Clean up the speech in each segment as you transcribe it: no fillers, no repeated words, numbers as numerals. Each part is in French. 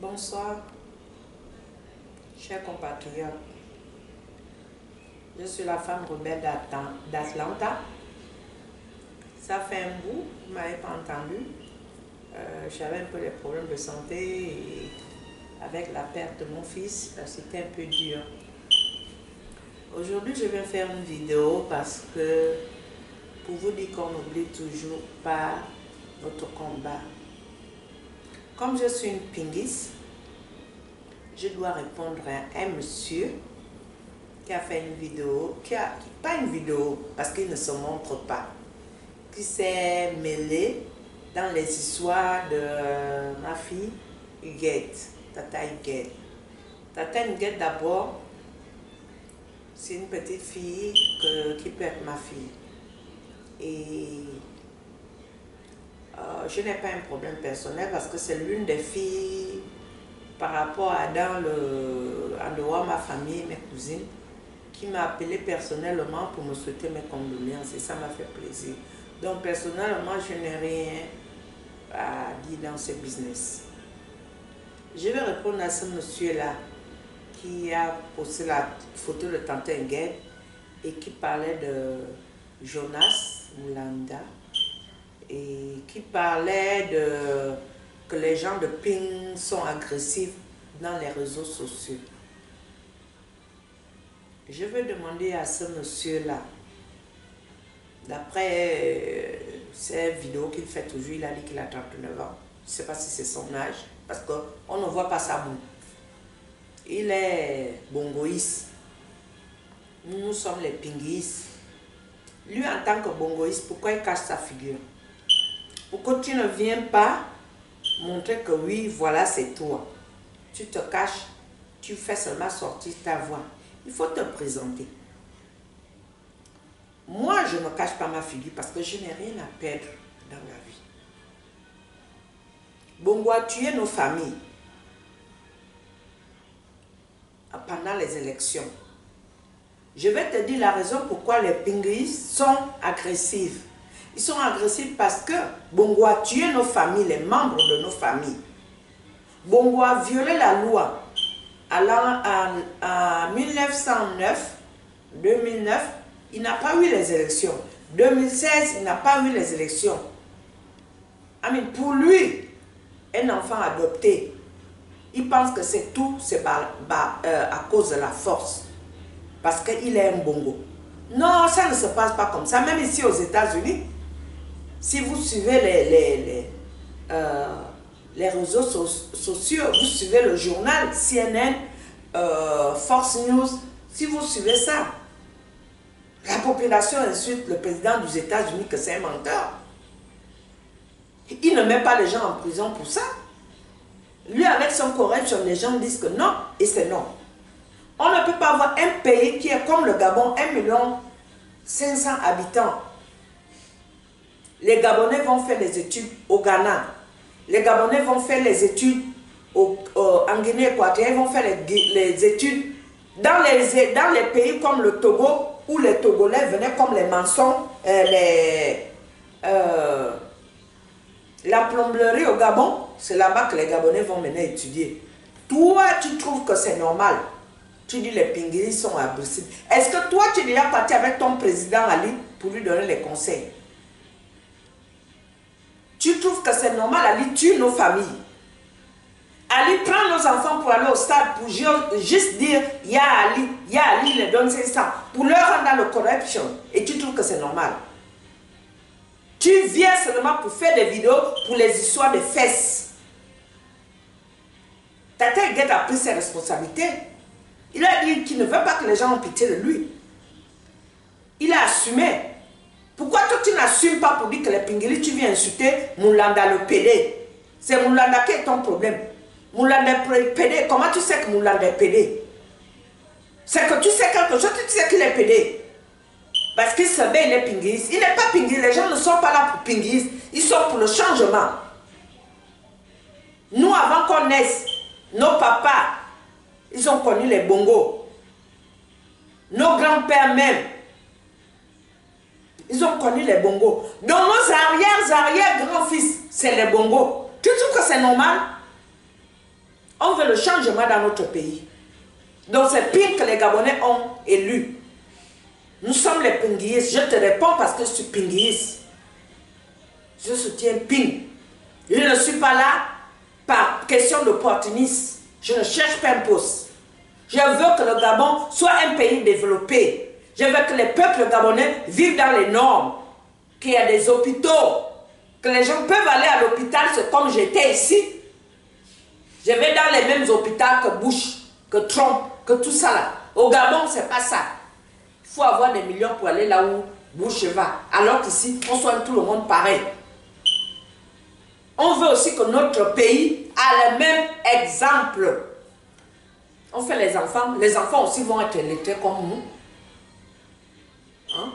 Bonsoir, chers compatriotes. Je suis la femme rebelle d'Atlanta. Ça fait un bout, vous ne m'avez pas entendu. J'avais un peu des problèmes de santé et avec la perte de mon fils, c'était un peu dur. Aujourd'hui, je vais faire une vidéo parce que pour vous dire qu'on n'oublie toujours pas notre combat. Comme je suis une pinguiste, je dois répondre à un monsieur qui a fait une vidéo, pas une vidéo parce qu'il ne se montre pas, qui s'est mêlé dans les histoires de ma fille Huguette, Tata Huguette. Tata Huguette d'abord, c'est une petite fille qui peut être ma fille. Et je n'ai pas un problème personnel parce que c'est l'une des filles par rapport à en dehors de ma famille, mes cousines, qui m'a appelé personnellement pour me souhaiter mes condoléances et ça m'a fait plaisir. Donc personnellement, je n'ai rien à dire dans ce business. Je vais répondre à ce monsieur-là qui a posté la photo de Tante Huguette et qui parlait de Jonas Mulanda et qui parlait que les gens de Ping sont agressifs dans les réseaux sociaux. Je vais demander à ce monsieur-là, d'après ces vidéos qu'il fait toujours, il a dit qu'il a 39 ans. Je ne sais pas si c'est son âge, parce qu'on ne voit pas sa boue. Il est bongoïste. Nous sommes les pinguistes. Lui, en tant que bongoïste, pourquoi il cache sa figure? Pourquoi tu ne viens pas montrer que oui, voilà, c'est toi? Tu te caches, tu fais seulement sortir ta voix. Il faut te présenter. Moi, je ne cache pas ma figure parce que je n'ai rien à perdre dans la vie. Bongo a tué nos familles pendant les élections. Je vais te dire la raison pourquoi les pinguistes sont agressifs. Ils sont agressifs parce que Bongo a tué nos familles, les membres de nos familles. Bongo a violé la loi allant en 1909, 2009, il n'a pas eu les élections. 2016, il n'a pas eu les élections. Pour lui, un enfant adopté, il pense que c'est tout, c'est à cause de la force. Parce qu'il est un bongo. Non, ça ne se passe pas comme ça. Même ici aux États-Unis, si vous suivez les réseaux sociaux, vous suivez le journal, CNN, Fox News, si vous suivez ça, la population insulte le président des États-Unis que c'est un menteur. Il ne met pas les gens en prison pour ça. Lui, avec son corruption, les gens disent que non, et c'est non. On ne peut pas avoir un pays qui est comme le Gabon, 1,5 million habitants. Les Gabonais vont faire des études au Ghana. Les Gabonais vont faire les études en Guinée équatoriale. Ils vont faire les études dans les pays comme le Togo, où les Togolais venaient comme les maçons, la plomberie au Gabon. C'est là-bas que les Gabonais vont mener étudier. Toi, tu trouves que c'est normal? Tu dis les pinguistes sont agressifs. Est-ce que toi, tu es déjà parti avec ton président Ali pour lui donner les conseils? Tu trouves que c'est normal? Ali tue nos familles. Ali prend nos enfants pour aller au stade pour juste dire il y a Ali, il les donne 500 pour leur rendre dans le corruption. Et tu trouves que c'est normal? Tu viens seulement pour faire des vidéos pour les histoires de fesses. Tata Huguette a pris ses responsabilités. Il a dit qu'il ne veut pas que les gens ont pitié de lui. Il a assumé. Pourquoi toi tu n'assumes pas pour dire que les pinguilis, tu viens insulter Mulanda le PD? C'est Mulanda qui est ton problème. Mulanda le PD, comment tu sais que Mulanda est PD? C'est que tu sais quelque chose, tu sais qu'il est PD. Parce qu'il se met, il est pinguiste. Il n'est pas pinguiste, les gens ne sont pas là pour pinguiste. Ils sont pour le changement. Nous, avant qu'on naisse, nos papas, ils ont connu les bongos. Nos grands-pères même, ils ont connu les bongos. Donc nos arrière-grands-fils, c'est les bongos. Tu trouves que c'est normal? On veut le changement dans notre pays. Donc c'est pire que les Gabonais ont élu. Nous sommes les pinguistes. Je te réponds parce que je suis pinguiste. Je soutiens Ping. Je ne suis pas là par question d'opportunisme. Je ne cherche pas un poste. Je veux que le Gabon soit un pays développé. Je veux que les peuples gabonais vivent dans les normes. Qu'il y a des hôpitaux. Que les gens peuvent aller à l'hôpital, c'est comme j'étais ici. Je vais dans les mêmes hôpitaux que Bush, que Trump, que tout ça là. Au Gabon, c'est pas ça. Il faut avoir des millions pour aller là où Bush va. Alors qu'ici, on soigne tout le monde pareil. On veut aussi que notre pays a le même exemple. On fait les enfants aussi vont être lettrés comme nous. Hein?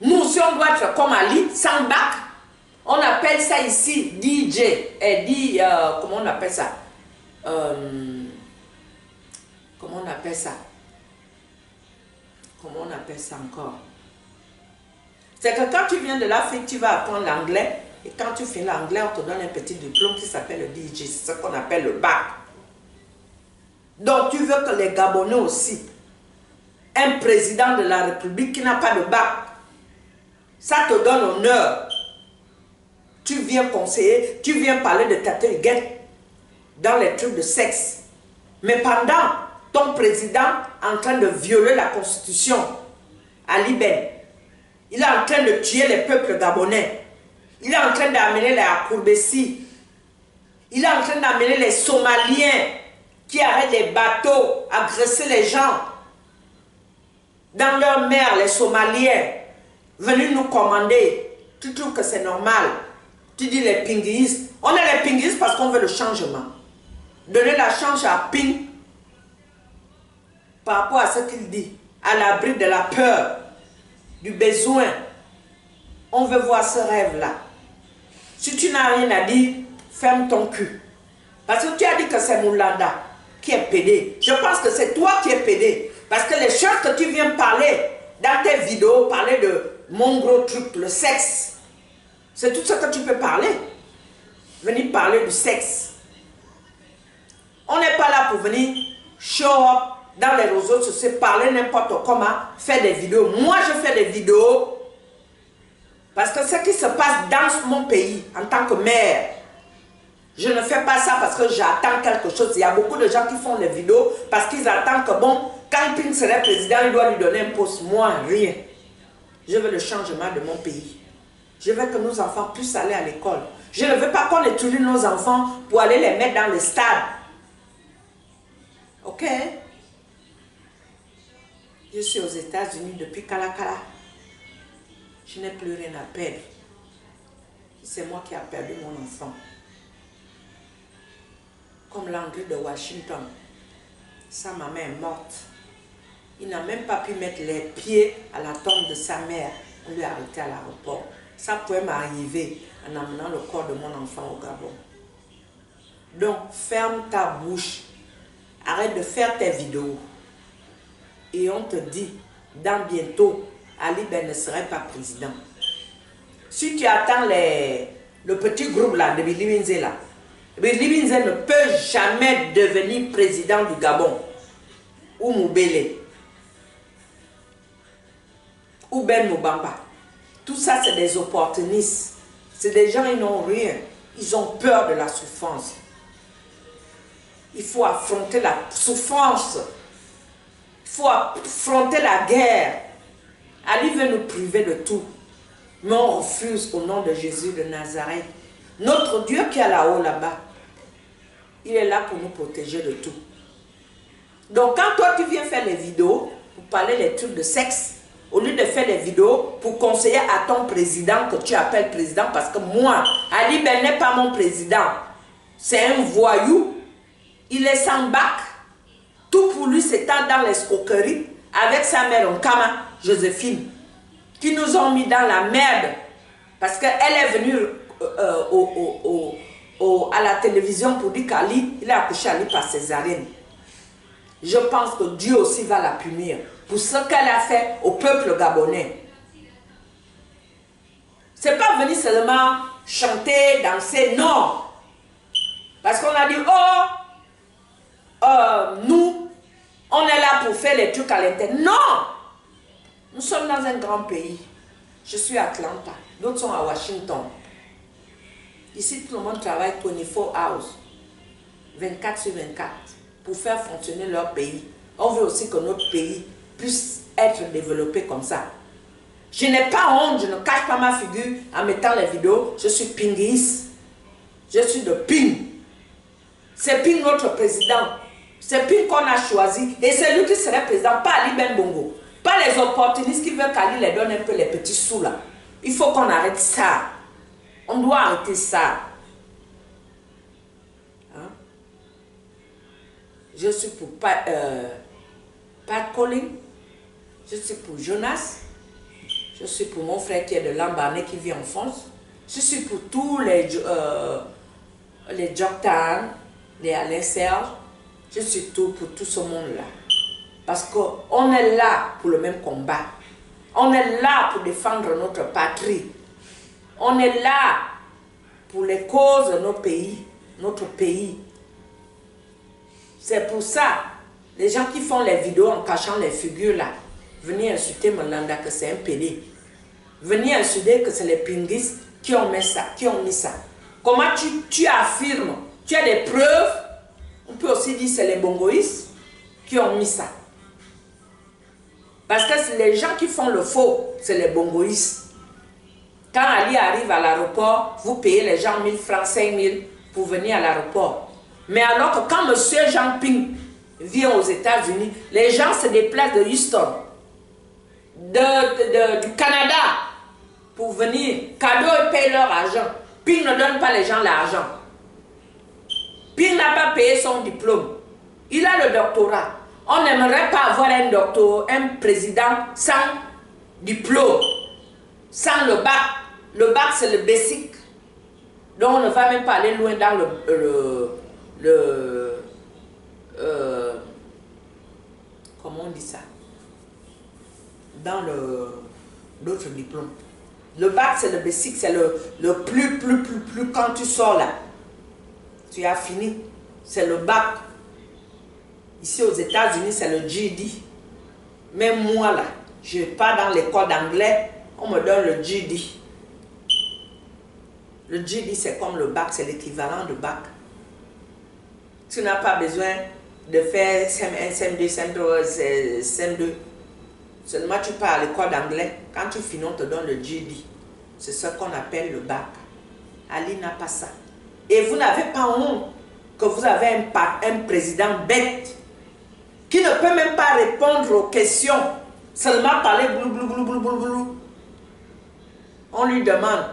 Nous aussi, on doit être comme Ali, sans bac. On appelle ça ici DJ. Comment on appelle ça? Comment on appelle ça? Comment on appelle ça encore? C'est que quand tu viens de l'Afrique, tu vas apprendre l'anglais. Et quand tu finis l'anglais, on te donne un petit diplôme qui s'appelle le DJ. C'est ce qu'on appelle le bac. Donc tu veux que les Gabonais aussi, un président de la République qui n'a pas de bac, ça te donne honneur. Tu viens conseiller, tu viens parler de Tateguet dans les trucs de sexe. Mais pendant ton président en train de violer la constitution, Ali Ben, il est en train de tuer les peuples gabonais. Il est en train d'amener les Akourbessi. Il est en train d'amener les Somaliens qui arrêtent les bateaux, agresser les gens. Dans leur mer, les Somaliens, venus nous commander. Tu trouves que c'est normal? Tu dis les pinguistes. On est les pinguistes parce qu'on veut le changement. Donner la chance à Ping par rapport à ce qu'il dit. À l'abri de la peur, du besoin. On veut voir ce rêve-là. Si tu n'as rien à dire, ferme ton cul. Parce que tu as dit que c'est Moulanda qui est pédé. Je pense que c'est toi qui es pédé. Parce que les choses que tu viens parler dans tes vidéos, parler de mon gros truc, le sexe, c'est tout ce que tu peux parler. Venir parler du sexe. On n'est pas là pour venir show up dans les réseaux sociaux, parler n'importe comment, faire des vidéos. Moi, je fais des vidéos parce que ce qui se passe dans mon pays, en tant que mère, je ne fais pas ça parce que j'attends quelque chose. Il y a beaucoup de gens qui font des vidéos parce qu'ils attendent que, bon, quand Ping serait président, il doit lui donner un poste. Moi, rien. Je veux le changement de mon pays. Je veux que nos enfants puissent aller à l'école. Je ne veux pas qu'on étudie nos enfants pour aller les mettre dans le stade. Ok? Je suis aux États-Unis depuis Kalakala. Je n'ai plus rien à perdre. C'est moi qui ai perdu mon enfant. Comme l'André de Washington. Sa maman est morte. Il n'a même pas pu mettre les pieds à la tombe de sa mère. On lui a arrêté à l'aéroport. Ça pouvait m'arriver en amenant le corps de mon enfant au Gabon. Donc, ferme ta bouche. Arrête de faire tes vidéos. Et on te dit, dans bientôt, Ali Ben ne serait pas président. Si tu attends le petit groupe là, de Billy Binze là, Billy Binze ne peut jamais devenir président du Gabon. Ou Moubele. Ou Ben Moubamba. Tout ça, c'est des opportunistes. C'est des gens, ils n'ont rien. Ils ont peur de la souffrance. Il faut affronter la souffrance. Il faut affronter la guerre. Ali veut nous priver de tout. Mais on refuse au nom de Jésus de Nazareth. Notre Dieu qui est là-haut, là-bas, il est là pour nous protéger de tout. Donc quand toi tu viens faire les vidéos pour parler des trucs de sexe, au lieu de faire des vidéos pour conseiller à ton président que tu appelles président, parce que moi, Ali Ben n'est pas mon président. C'est un voyou. Il est sans bac. Tout pour lui, c'est dans l'escroquerie avec sa mère Nkama, Joséphine, qui nous ont mis dans la merde parce qu'elle est venue à la télévision pour dire qu'Ali, il a accouché Ali par césarienne. Je pense que Dieu aussi va la punir pour ce qu'elle a fait au peuple gabonais. C'est pas venir seulement chanter, danser, non. Parce qu'on a dit, oh, les trucs à l'intérieur. Non! Nous sommes dans un grand pays. Je suis à Atlanta. D'autres sont à Washington. Ici, tout le monde travaille 24 hours. 24 sur 24. Pour faire fonctionner leur pays. On veut aussi que notre pays puisse être développé comme ça. Je n'ai pas honte, je ne cache pas ma figure en mettant les vidéos. Je suis pinguiste. Je suis de Ping. C'est Ping notre président. C'est Ping qu'on a choisi. Et c'est lui qui serait président, pas Ali Ben Bongo. Pas les opportunistes qui veulent qu'Ali les donne un peu les petits sous là. Il faut qu'on arrête ça. On doit arrêter ça. Hein? Je suis pour Pat Collin. Je suis pour Jonas. Je suis pour mon frère qui est de Lambaréné qui vit en France. Je suis pour tous les Joktan, les Alain Serge. Je suis pour tout ce monde-là. Parce qu'on est là pour le même combat. On est là pour défendre notre patrie. On est là pour les causes de notre pays. C'est pour ça, les gens qui font les vidéos en cachant les figures là, venir insulter Mandanda que c'est un pédé. Venir insulter que c'est les pinguistes qui ont mis ça. Comment tu affirmes? Tu as des preuves? On peut aussi dire que c'est les bongoïstes qui ont mis ça. Parce que les gens qui font le faux, c'est les bongoïstes. Quand Ali arrive à l'aéroport, vous payez les gens 1000 francs, 5000 pour venir à l'aéroport. Mais alors que quand M. Jean Ping vient aux États-Unis, les gens se déplacent de Houston, du Canada, pour venir. Cadeau, ils payent leur argent. Ping ne donne pas les gens l'argent. Ping n'a pas payé son diplôme. Il a le doctorat. On n'aimerait pas avoir un président sans diplôme, sans le bac. Le bac, c'est le basic. Donc, on ne va même pas aller loin dans comment on dit ça? Dans l'autre diplôme. Le bac, c'est le basic, c'est le plus, quand tu sors là. Tu as fini. C'est le bac. Ici aux États-Unis, c'est le GED. Même moi là, je pars dans l'école d'anglais, on me donne le GED. Le GED, c'est comme le bac, c'est l'équivalent de bac. Tu n'as pas besoin de faire CM1, CM2, CM3, CM2. Seulement tu pars à l'école d'anglais. Quand tu finis, on te donne le GED. C'est ce qu'on appelle le bac. Ali n'a pas ça. Et vous n'avez pas honte que vous avez un président bête qui ne peut même pas répondre aux questions, seulement parler blou. On lui demande,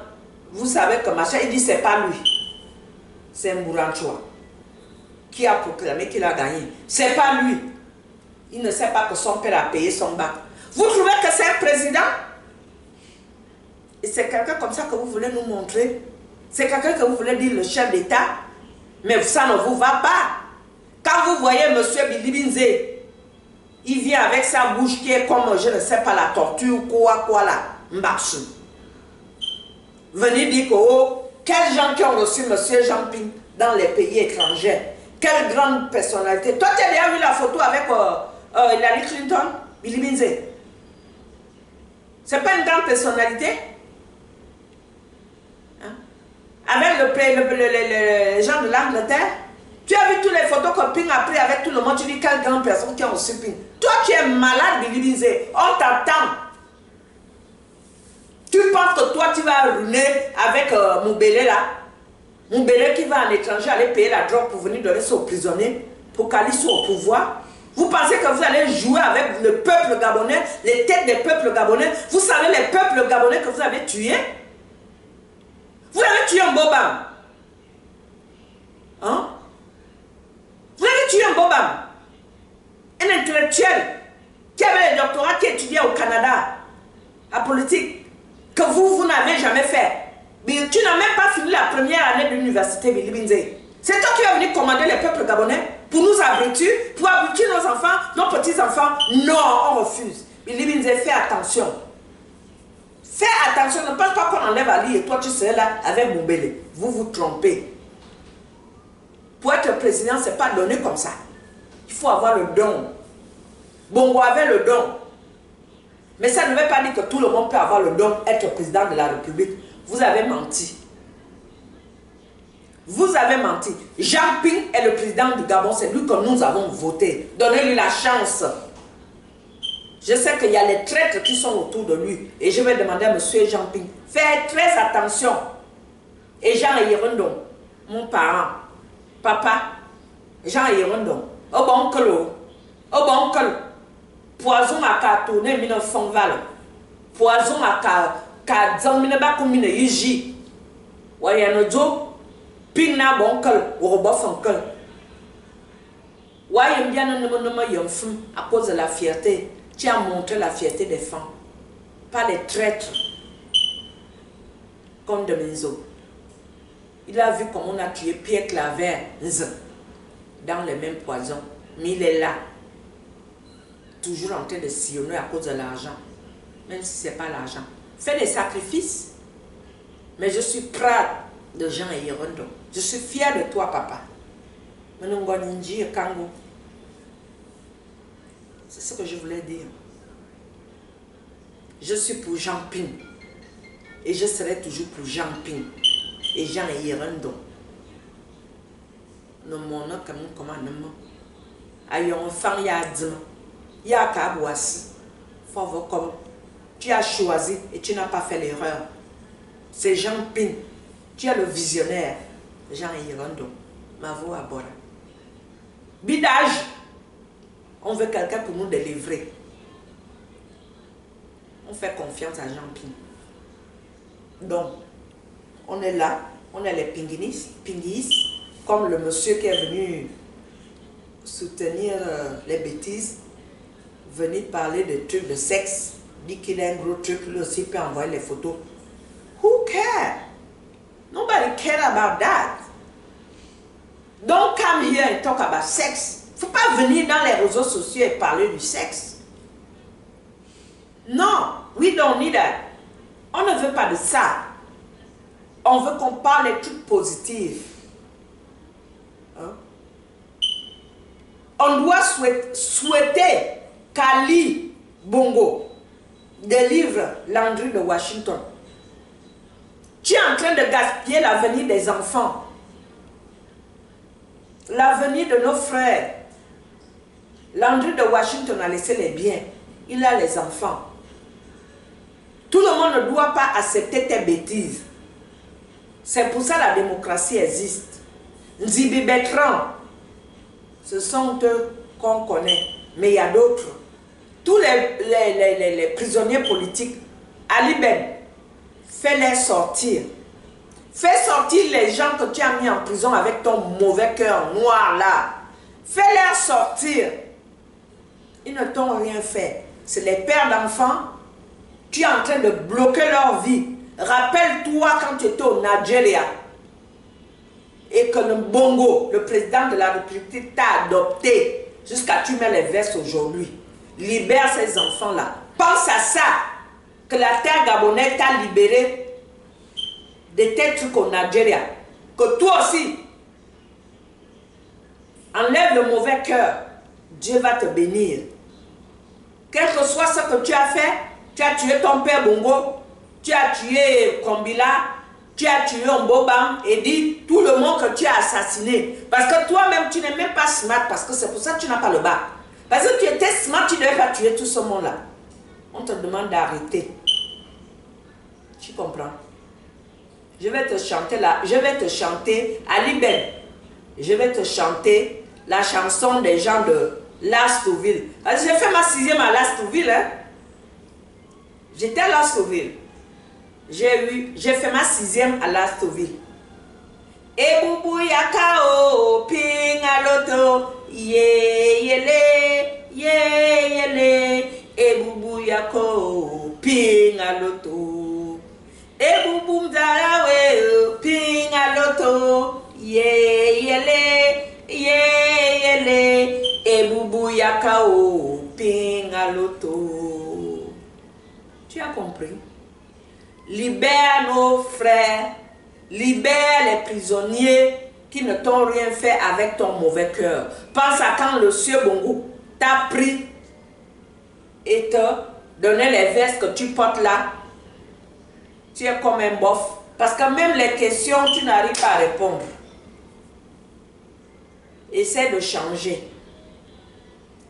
vous savez que machin, il dit c'est pas lui, c'est Mouranchoua qui a proclamé qu'il a gagné. C'est pas lui. Il ne sait pas que son père a payé son bac. Vous trouvez que c'est un président? Et c'est quelqu'un comme ça que vous voulez nous montrer? C'est quelqu'un que vous voulez dire le chef d'État? Mais ça ne vous va pas. Quand vous voyez M. Billy Binze, il vient avec sa bouche qui est comme, je ne sais pas, la tortue ou quoi là, Mbassou. Venez dire que, oh, quels gens qui ont reçu M. Jean Ping dans les pays étrangers. Quelle grande personnalité. Toi, tu as déjà vu la photo avec Hillary Clinton, Billy Binze? C'est pas une grande personnalité? Avec les gens de l'Angleterre, tu as vu toutes les photos que Ping a prises avec tout le monde. Tu dis quelle grande personne qui a reçu Ping. Toi, tu es malade, Billy Binze. On t'attend. Tu penses que toi, tu vas ruiner avec Moubélé là. Moubélé qui va en étranger aller payer la drogue pour venir donner ça aux prisonniers, pour qu'Ali soit au pouvoir. Vous pensez que vous allez jouer avec le peuple gabonais, les têtes des peuples gabonais. Vous savez les peuples gabonais que vous avez tués? Vous avez tué un Bobam. Hein? Vous avez tué un Bobam. Un intellectuel qui avait le doctorat, qui étudiait au Canada, à politique, que vous n'avez jamais fait. Mais tu n'as même pas fini la première année de l'université, Billy Binze. C'est toi qui es venu commander les peuples gabonais pour nous abrutir, pour abrutir nos enfants, nos petits-enfants. Non, on refuse. Billy Binze, fais attention. Fais attention, ne pense pas qu'on enlève Ali et toi tu serais là avec Moubélé. Vous vous trompez. Pour être président, ce n'est pas donné comme ça. Il faut avoir le don. Bongo avait le don. Mais ça ne veut pas dire que tout le monde peut avoir le don, être président de la République. Vous avez menti. Vous avez menti. Jean Ping est le président du Gabon, c'est lui que nous avons voté. Donnez-lui la chance. Je sais qu'il y a les traîtres qui sont autour de lui. Et je vais demander à M. Jean Ping, faites très attention. Et Jean Yérondon, mon parent, papa, Jean Yérondon, au bon colo, au bon colo, poison à ka tourner, mine fond val, poison à ka zan mine ba ko mine yiji, wayano jo, ping na bon colo, au robot fond colo. Wayem bien ne yom fou à cause de la fierté. Tu as montré la fierté des femmes, pas des traîtres comme de Menzo. Il a vu comment on a tué Pierre Claver dans le même poison, mais il est là, toujours en train de sillonner à cause de l'argent, même si ce n'est pas l'argent. Fais des sacrifices, mais je suis proud de Jean Yérondo. Je suis fier de toi, papa. C'est ce que je voulais dire. Je suis pour Jean Ping. Et je serai toujours pour Jean Ping. Et Jean Yérondo. Nous m'en a comme un commandement. Ayon fan ya dima. Ya kabouassi. Faut voir comme tu as choisi et tu n'as pas fait l'erreur. C'est Jean Ping. Tu es le visionnaire. Jean Yérondo. Ma voix à bord. Bidage. On veut quelqu'un pour nous délivrer. On fait confiance à Jean Ping. Donc, on est là, on est les pinguistes, comme le monsieur qui est venu soutenir les bêtises, venir parler de trucs de sexe, dit qu'il a un gros truc, lui aussi peut envoyer les photos. Who cares? Nobody cares about that. Don't come here and talk about sex. Il ne faut pas venir dans les réseaux sociaux et parler du sexe. Non, we don't need that. On ne veut pas de ça. On veut qu'on parle des trucs positifs. Hein? On doit souhaiter qu'Ali Bongo délivre Landry de Washington. Tu es en train de gaspiller l'avenir des enfants. L'avenir de nos frères. Landry de Washington a laissé les biens. Il a les enfants. Tout le monde ne doit pas accepter tes bêtises. C'est pour ça que la démocratie existe. Nzibi Bertrand, ce sont eux qu'on connaît. Mais il y a d'autres. Tous les prisonniers politiques, Ali Ben, fais-les sortir. Fais sortir les gens que tu as mis en prison avec ton mauvais cœur noir là. Fais-les sortir. Ils ne t'ont rien fait. C'est les pères d'enfants. Tu es en train de bloquer leur vie. Rappelle-toi quand tu étais au Nigeria et que le Bongo, le président de la République, t'a adopté jusqu'à tu mets les vestes aujourd'hui. Libère ces enfants-là. Pense à ça. Que la terre gabonaise t'a libéré de tes trucs au Nigeria. Que toi aussi, enlève le mauvais cœur. Dieu va te bénir. Quel que soit ce que tu as fait, tu as tué ton père Bongo, tu as tué Kombila, tu as tué Mbobam et dit tout le monde que tu as assassiné. Parce que toi-même, tu n'es même pas smart, parce que c'est pour ça que tu n'as pas le bac. Parce que tu étais smart, tu ne devais pas tuer tout ce monde-là. On te demande d'arrêter. Tu comprends? Je vais te chanter là, je vais te chanter Ali Ben. Je vais te chanter la chanson des gens de Lastouville. J'ai fait ma 6e à Lastouville. Hein? J'étais à Lastouville. J'ai fait ma 6e à Lastouville. Et boubou yakao, ping à l'auto, yele, yele. Et boubou yako, ping à l'auto. Et boubou mzarawe, ping à l'auto, yele, yele. Et boubou yakao, ping à l'auto. Tu as compris? Libère nos frères, libère les prisonniers qui ne t'ont rien fait avec ton mauvais cœur. Pense à quand le sieur Bongo t'a pris et te donner les vestes que tu portes là, tu es comme un bof. Parce que même les questions, tu n'arrives pas à répondre. Essaie de changer.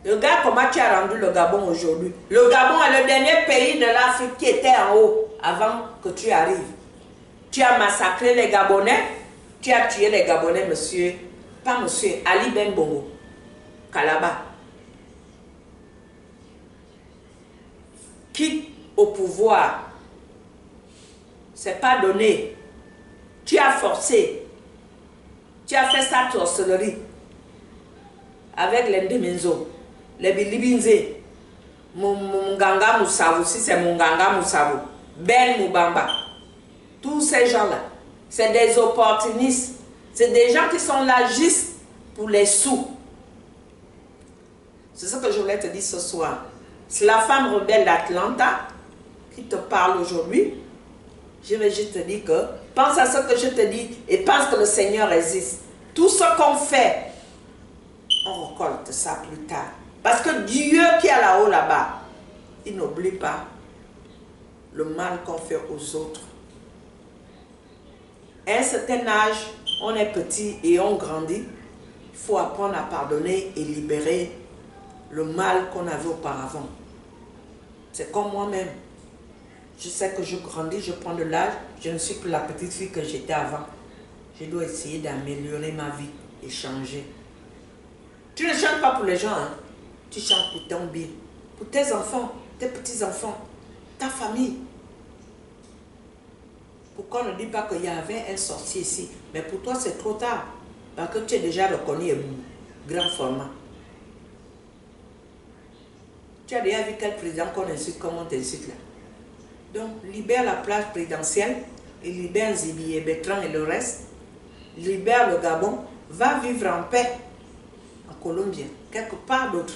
Regarde comment tu as rendu le Gabon aujourd'hui. Le Gabon est le dernier pays de l'Afrique qui était en haut avant que tu arrives. Tu as massacré les Gabonais. Tu as tué les Gabonais, monsieur. Pas monsieur, Ali Ben Bongo. Kalaba. Quitte au pouvoir. C'est pas donné. Tu as forcé. Tu as fait sa sorcellerie. Avec les Ndemenzo, les Bilibinze, Munganga Moussavu, si c'est Munganga Moussavu, Ben Moubamba. Tous ces gens-là, c'est des opportunistes. C'est des gens qui sont là juste pour les sous. C'est ce que je voulais te dire ce soir. C'est la femme rebelle d'Atlanta qui te parle aujourd'hui. Je vais juste te dire que pense à ce que je te dis et pense que le Seigneur existe. Tout ce qu'on fait, on récolte ça plus tard. Parce que Dieu qui est là-haut, là-bas, il n'oublie pas le mal qu'on fait aux autres. À un certain âge, on est petit et on grandit. Il faut apprendre à pardonner et libérer le mal qu'on avait auparavant. C'est comme moi-même. Je sais que je grandis, je prends de l'âge. Je ne suis plus la petite fille que j'étais avant. Je dois essayer d'améliorer ma vie et changer. Tu ne chantes pas pour les gens, hein? Tu chantes pour ton bien, pour tes enfants, tes petits-enfants, ta famille. Pourquoi on ne dit pas qu'il y avait un sorcier ici? Mais pour toi, c'est trop tard. Parce que tu es déjà reconnu et grand format. Tu as déjà vu quel président qu'on insulte, comment on t'insulte là? Donc, libère la place présidentielle, et libère Zibi et Bertrand et le reste. Libère le Gabon, va vivre en paix en Colombie, quelque part d'autre.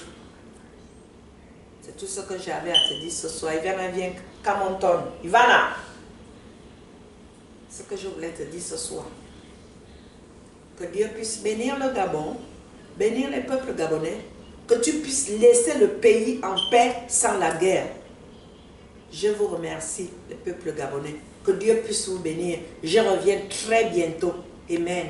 C'est tout ce que j'avais à te dire ce soir. Ivana, viens, Camonton. Ivana, ce que je voulais te dire ce soir. Que Dieu puisse bénir le Gabon, bénir les peuples gabonais, que tu puisses laisser le pays en paix sans la guerre. Je vous remercie, le peuple gabonais. Que Dieu puisse vous bénir. Je reviens très bientôt. Amen.